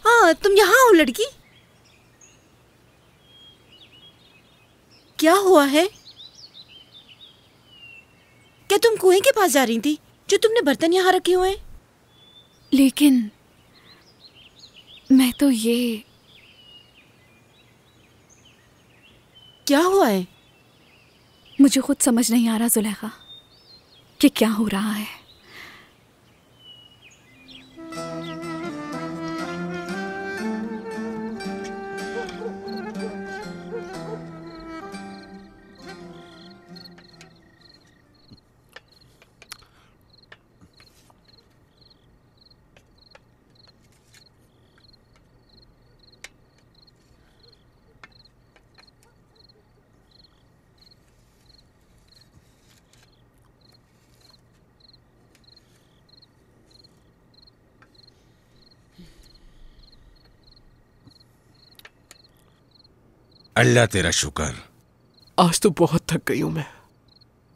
हाँ, तुम यहाँ हो लड़की। क्या हुआ है? क्या तुम कुएं के पास जा रही थी जो तुमने बर्तन यहाँ रखे हुए हैं? लेकिन मैं तो ये... क्या हुआ है? मुझे खुद समझ नहीं आ रहा जुलेखा कि क्या हो रहा है। अल्लाह तेरा शुक्र। आज तो बहुत थक गई हूं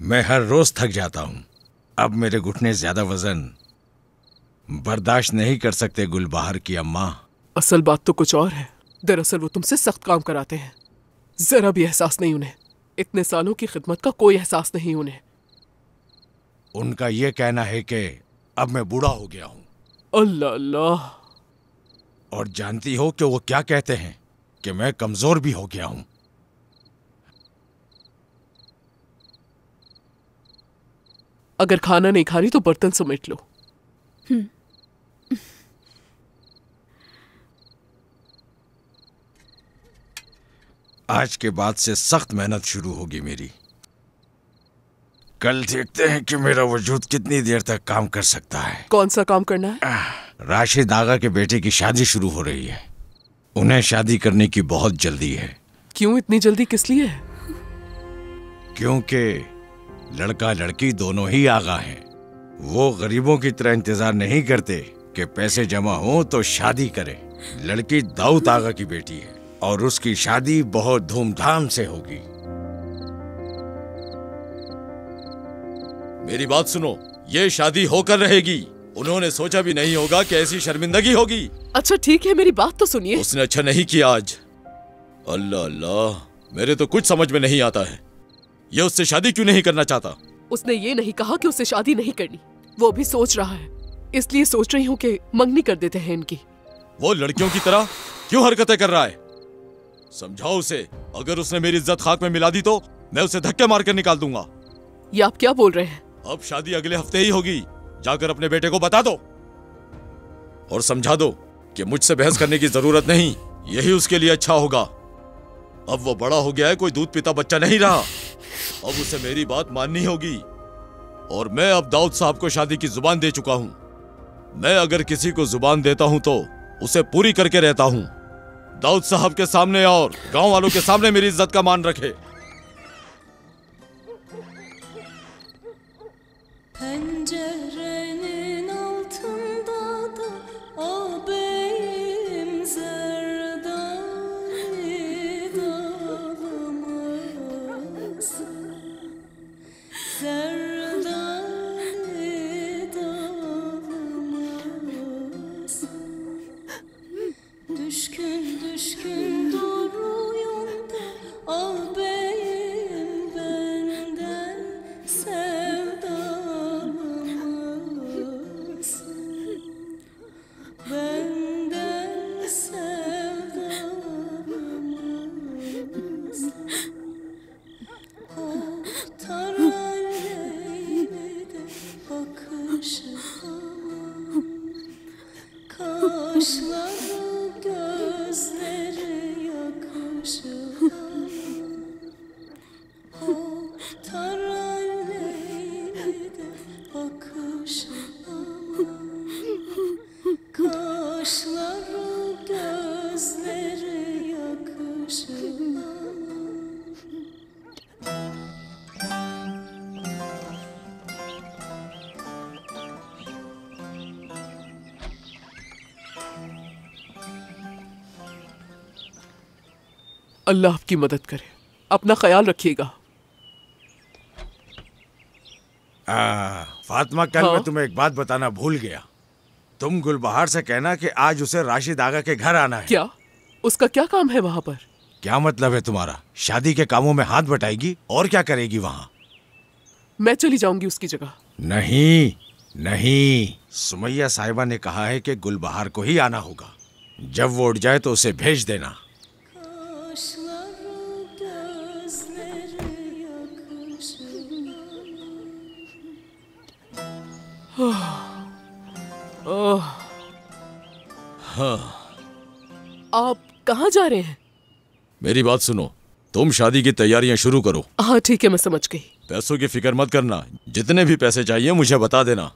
मैं हर रोज थक जाता हूं। अब मेरे घुटने ज्यादा वजन बर्दाश्त नहीं कर सकते गुलबहार की अम्मा। असल बात तो कुछ और है। दरअसल वो तुमसे सख्त काम कराते हैं। जरा भी एहसास नहीं उन्हें। इतने सालों की खिदमत का कोई एहसास नहीं उन्हें। उनका ये कहना है कि अब मैं बूढ़ा हो गया हूं। अल्लाह अल्लाह। और जानती हो कि वो क्या कहते हैं? कि मैं कमजोर भी हो गया हूं। अगर खाना नहीं खा रही तो बर्तन समेट लो। आज के बाद से सख्त मेहनत शुरू होगी मेरी। कल देखते हैं कि मेरा वजूद कितनी देर तक काम कर सकता है। कौन सा काम करना है? राशिद आगा के बेटे की शादी शुरू हो रही है। उन्हें शादी करने की बहुत जल्दी है। क्यों इतनी जल्दी, किस लिए है? क्योंकि लड़का लड़की दोनों ही आगा हैं। वो गरीबों की तरह इंतजार नहीं करते कि पैसे जमा हो तो शादी करें। लड़की दाऊद आगा की बेटी है और उसकी शादी बहुत धूमधाम से होगी। मेरी बात सुनो, ये शादी होकर रहेगी। उन्होंने सोचा भी नहीं होगा कि ऐसी शर्मिंदगी होगी। अच्छा ठीक है, मेरी बात तो सुनिए। उसने अच्छा नहीं किया आज। अल्लाह अल्लाह, मेरे तो कुछ समझ में नहीं आता है। ये उससे शादी क्यों नहीं करना चाहता? उसने ये नहीं कहा कि उससे शादी नहीं करनी। वो भी सोच रहा है, इसलिए सोच रही हूँ कि मंगनी कर देते हैं इनकी। वो लड़कियों की तरह क्यों हरकतें कर रहा है? समझाओ उसे। अगर उसने मेरी इज्जत खाक में मिला दी तो मैं उसे धक्के मार कर निकाल दूंगा। ये आप क्या बोल रहे हैं? अब शादी अगले हफ्ते ही होगी। जाकर अपने बेटे को बता दो और समझा दो कि मुझसे बहस करने की जरूरत नहीं। यही उसके लिए अच्छा होगा। अब वो बड़ा हो गया है, कोई दूध पीता बच्चा नहीं रहा। अब उसे मेरी बात माननी होगी। और मैं अब दाऊद साहब को शादी की जुबान दे चुका हूं। मैं अगर किसी को जुबान देता हूं तो उसे पूरी करके रहता हूं। दाऊद साहब के सामने और गांव वालों के सामने मेरी इज्जत का मान रखे। Pencerenin altında da ağabeyim zerdali dalımız, zerdali dalımız. Düşkün düşkün duruyum da ağabeyim benden sevdalımız, benden sevdalımız. Kurtar elleri de bakışı aman, kaşları gözleri yakışı aman. Kurtar elleri de bakışı aman, kaşları gözleri yakışı aman. अल्लाह आपकी मदद करे। अपना ख्याल रखिएगा। फातिमा, कल मैं तुम्हें एक बात बताना भूल गया। तुम गुलबहार से कहना कि आज उसे राशिद आगा के घर आना है। क्या? उसका क्या काम है वहां पर? क्या मतलब है तुम्हारा? शादी के कामों में हाथ बटाएगी और क्या करेगी वहाँ? मैं चली जाऊंगी उसकी जगह। नहीं नहीं, सुमैया साहिबा ने कहा है कि गुलबहार को ही आना होगा। जब वो उठ जाए तो उसे भेज देना। Kaşları gözleri yakışır. आप कहाँ जा रहे हैं? मेरी बात सुनो, तुम शादी की तैयारियां शुरू करो। हाँ ठीक है, मैं समझ गई। पैसों की फिक्र मत करना, जितने भी पैसे चाहिए मुझे बता देना।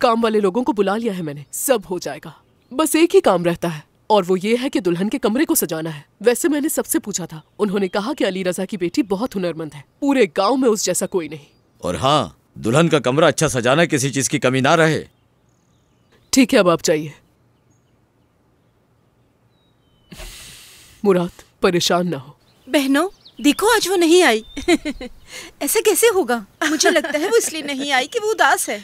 काम वाले लोगों को बुला लिया है मैंने, सब हो जाएगा। बस एक ही काम रहता है और वो ये है कि दुल्हन के कमरे को सजाना है। वैसे मैंने सबसे पूछा था, उन्होंने कहा कि अली रजा की बेटी बहुत हुनरमंद है, पूरे गांव में उस जैसा कोई नहीं। और हाँ, दुल्हन का कमरा अच्छा सजाना, किसी चीज की कमी ना रहे। ठीक है, अब आप जाइए। मुराद, परेशान ना हो। बहनों देखो, आज वो नहीं आई। ऐसा कैसे होगा? मुझे लगता है वो इसलिए नहीं आई कि वो उदास है।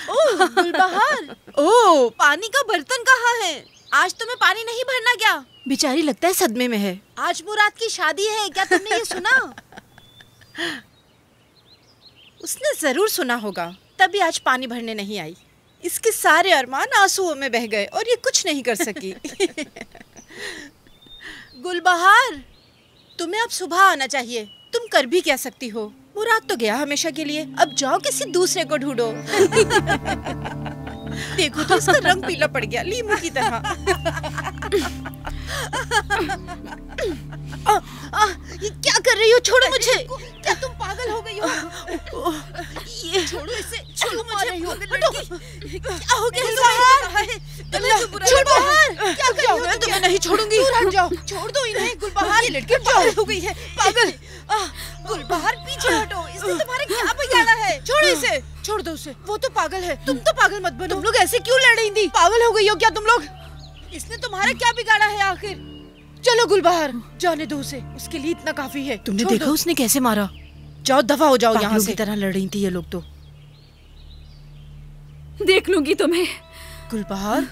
ओह गुलबहार, ओह पानी का बर्तन कहाँ है? आज तुम्हें पानी नहीं भरना क्या? बेचारी लगता है सदमे में है। आज मुराद की शादी है, क्या तुमने ये सुना? उसने जरूर सुना होगा, तभी आज पानी भरने नहीं आई। इसके सारे अरमान आंसुओं में बह गए और ये कुछ नहीं कर सकी। गुलबहार, तुम्हें अब सुबह आना चाहिए। तुम कर भी क्या सकती हो? मुराद तो गया हमेशा के लिए, अब जाओ किसी दूसरे को ढूंढो। देखो तो इसका रंग पीला पड़ गया, लीमू की तरह। ये क्या कर रही हो? छोड़ो मुझे। क्या तुम पागल हो गई हो? ये छोड़ो इसे, छोड़ो मुझे। क्या हो गया? गुलबहार, क्या कर रही हो? मैं तुम्हें नहीं छोड़ूंगी। दूर हट जाओ, छोड़ दो इन्हें। गुलबहार, ये लड़की पागल हो गई है, पागल। गुलबहार पीछे हटो, इसने तुम्हारे क्या बिगाड़ा है? छोड़ो इसे, छोड़ दो उसे। वो तो पागल है, तुम तो पागल मत बनो। तुम लोग ऐसे क्यों लड़ रही थी? पागल हो गई हो क्या तुम लोग? इसने तुम्हारा क्या बिगाड़ा है आखिर? चलो गुलबहार, जाने दो उसे, उसके लिए इतना काफी है। तुमने देखा उसने कैसे मारा? जाओ दफा हो जाओ यहाँ से। तरह लड़ रही थी ये लोग तो। देख लूंगी तुम्हें। गुलबहार,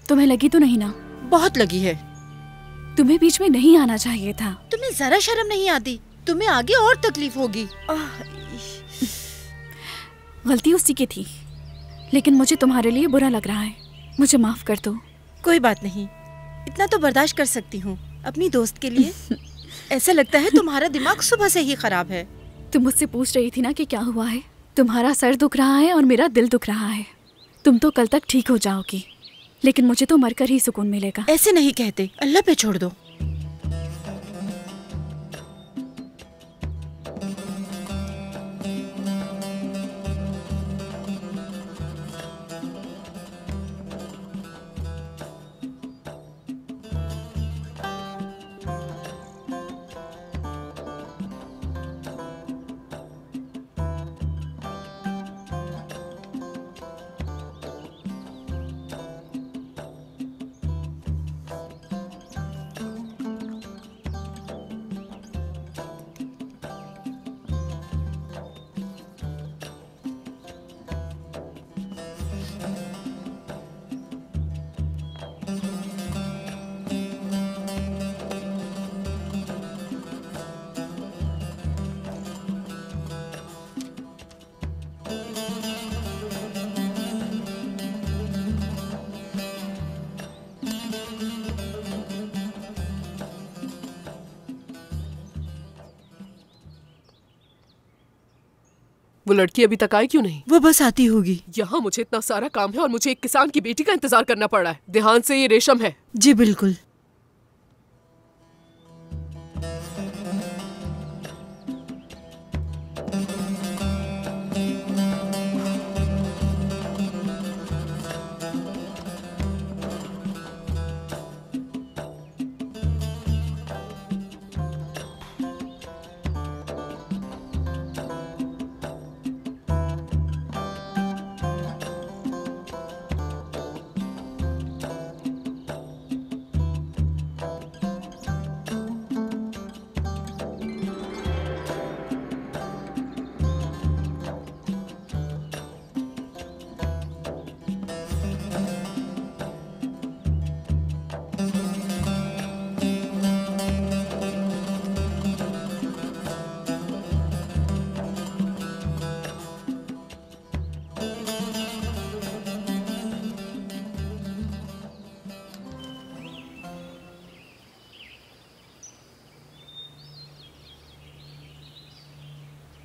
तुम्हें लगी तो नहीं ना? बहुत लगी है। तुम्हें बीच में नहीं आना चाहिए था। तुम्हें जरा शर्म नहीं आती? तुम्हें आगे और तकलीफ होगी। गलती उसी की थी, लेकिन मुझे तुम्हारे लिए बुरा लग रहा है। मुझे माफ कर दो। कोई बात नहीं, इतना तो बर्दाश्त कर सकती हूँ अपनी दोस्त के लिए। ऐसा लगता है तुम्हारा दिमाग सुबह से ही खराब है। तुम मुझसे पूछ रही थी ना कि क्या हुआ है। तुम्हारा सर दुख रहा है और मेरा दिल दुख रहा है। तुम तो कल तक ठीक हो जाओगी, लेकिन मुझे तो मरकर ही सुकून मिलेगा। ऐसे नहीं कहते, अल्लाह पे छोड़ दो। वो लड़की अभी तक आई क्यों नहीं? वो बस आती होगी। यहाँ मुझे इतना सारा काम है और मुझे एक किसान की बेटी का इंतजार करना पड़ रहा है। ध्यान से, ये रेशम है। जी बिल्कुल।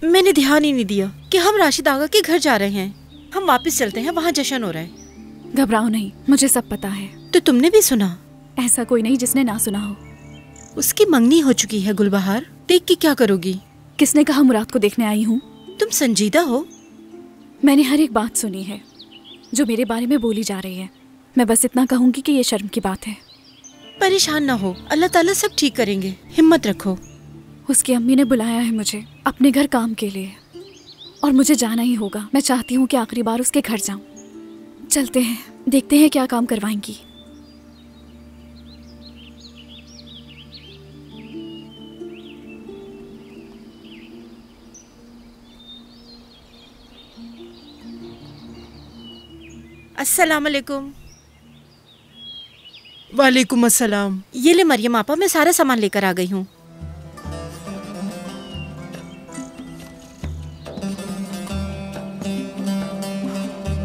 मैंने ध्यान ही नहीं दिया कि हम राशिद आगा के घर जा रहे हैं। हम वापस चलते हैं, वहाँ जश्न हो रहा है। घबराओ नहीं, मुझे सब पता है। तो तुमने भी सुना? ऐसा कोई नहीं जिसने ना सुना हो। उसकी मंगनी हो चुकी है गुलबहार, देख के क्या करोगी? किसने कहा मुराद को देखने आई हूँ? तुम संजीदा हो। मैंने हर एक बात सुनी है जो मेरे बारे में बोली जा रही है। मैं बस इतना कहूंगी कि ये शर्म की बात है। परेशान ना हो, अल्लाह ताला सब ठीक करेंगे, हिम्मत रखो। उसकी अम्मी ने बुलाया है मुझे अपने घर काम के लिए और मुझे जाना ही होगा। मैं चाहती हूँ कि आखिरी बार उसके घर जाऊं। चलते हैं, देखते हैं क्या काम करवाएंगी। अस्सलाम वालेकुम। वालेकुम अस्सलाम। ये ले मरियम आपा, मैं सारा सामान लेकर आ गई हूँ।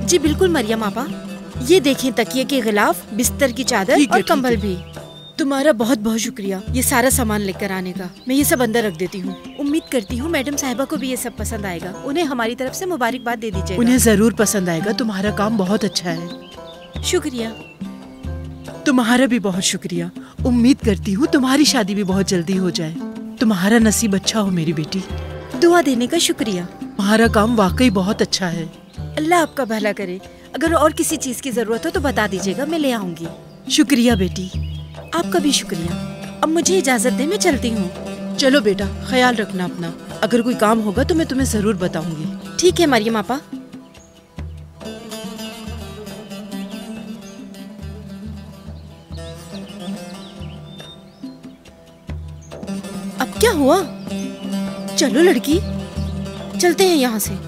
जी बिल्कुल मरियम आपा, ये देखें तकिए के गिलाफ, बिस्तर की चादर और कंबल भी। तुम्हारा बहुत बहुत शुक्रिया ये सारा सामान लेकर आने का। मैं ये सब अंदर रख देती हूँ। उम्मीद करती हूँ मैडम साहिबा को भी ये सब पसंद आएगा। उन्हें हमारी तरफ से मुबारकबाद दे दीजिए। उन्हें जरूर पसंद आएगा। तुम्हारा काम बहुत अच्छा है। शुक्रिया। तुम्हारा भी बहुत शुक्रिया। उम्मीद करती हूँ तुम्हारी शादी भी बहुत जल्दी हो जाए। तुम्हारा नसीब अच्छा हो मेरी बेटी। दुआ देने का शुक्रिया। तुम्हारा काम वाकई बहुत अच्छा है। अल्लाह आपका भला करे। अगर और किसी चीज की जरूरत हो तो बता दीजिएगा, मैं ले आऊंगी। शुक्रिया बेटी। आपका भी शुक्रिया। अब मुझे इजाजत दे, मैं चलती हूँ। चलो बेटा, ख्याल रखना अपना। अगर कोई काम होगा तो मैं तुम्हें जरूर बताऊंगी। ठीक है मरियम आपा। अब क्या हुआ? चलो लड़की, चलते हैं यहाँ से।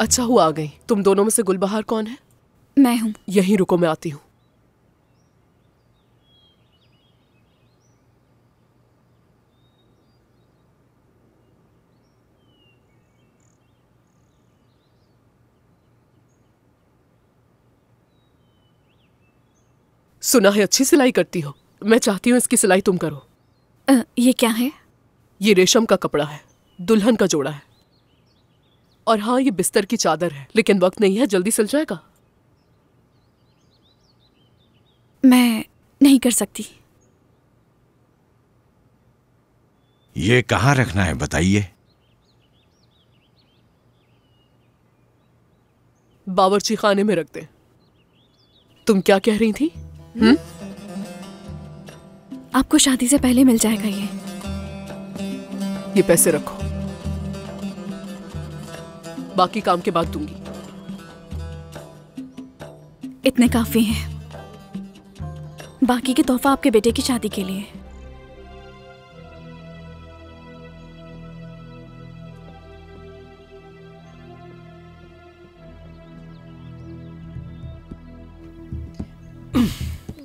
अच्छा हुआ आ गई। तुम दोनों में से गुलबहार कौन है? मैं हूँ। यहीं रुको, मैं आती हूँ। सुना है अच्छी सिलाई करती हो। मैं चाहती हूँ इसकी सिलाई तुम करो। ये क्या है? ये रेशम का कपड़ा है, दुल्हन का जोड़ा है। और हाँ, ये बिस्तर की चादर है, लेकिन वक्त नहीं है, जल्दी सिल जाएगा। मैं नहीं कर सकती। ये कहाँ रखना है बताइए? बावर्ची खाने में रख दे। तुम क्या कह रही थी? आपको शादी से पहले मिल जाएगा ये पैसे रखो, बाकी काम के बाद दूंगी। इतने काफी हैं। बाकी के तोहफा आपके बेटे की शादी के लिए।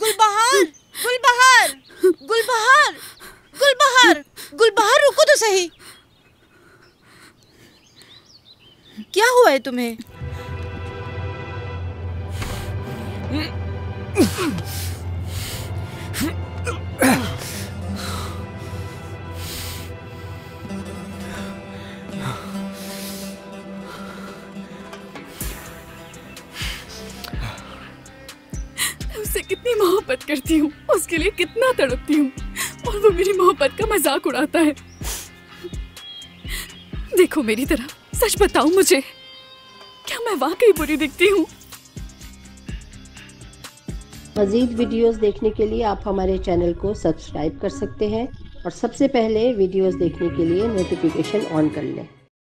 गुलबहार, गुलबहार, गुलबहार, गुलबहार, गुलबहार, रुको तो सही। क्या हुआ है तुम्हें? उससे कितनी मोहब्बत करती हूँ, उसके लिए कितना तड़पती हूँ, और वो मेरी मोहब्बत का मजाक उड़ाता है। देखो मेरी तरफ, सच बताओ मुझे, क्या मैं वाकई बुरी दिखती हूँ? मज़ीद वीडियोस देखने के लिए आप हमारे चैनल को सब्सक्राइब कर सकते हैं और सबसे पहले वीडियोस देखने के लिए नोटिफिकेशन ऑन कर लें।